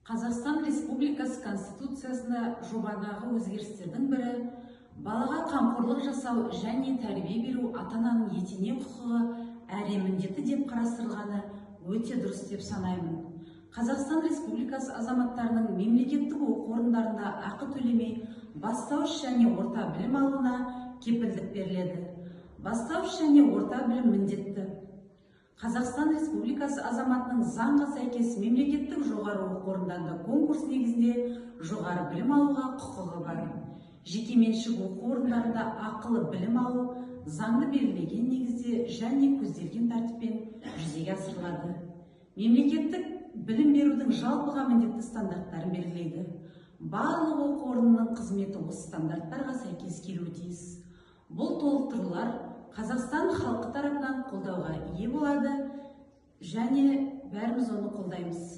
Қазақстан Республикасы Конституциясында жобадағы өзгерістердің бірі балаға қамқорлық жасау және тәрбие беру ата-ананың етене құқығы әрі міндеті деп қарастырылғаны өте дұрыс деп санаймын. Қазақстан Республикасы азаматтарының мемлекеттік оқу орындарында ақы төлемей бастауыш және орта білім алуына кепілдік беріледі. Бастауыш және орта білім міндетті. Қазақстан Республикасы азаматының заңға сәйкес мемлекеттік жоғары оқу орындарында конкурс негізінде жоғары білім алуға құқығы бар. Жекеменшік оқу орындарында ақылы білім алу заңды белгілеген негізде және көзделген тәртіппен жүзеге асырылады. Мемлекеттік білім берудің жалпыға міндетті стандарттарын белгілейді. Барлық оқу орнының қызметі осы стандарттарға сәйкес келуі тиіс. Бұл толықтырулар Қазақстан халқы тарапынан қолдауға ие болады және бәріміз оны қолдаймыз.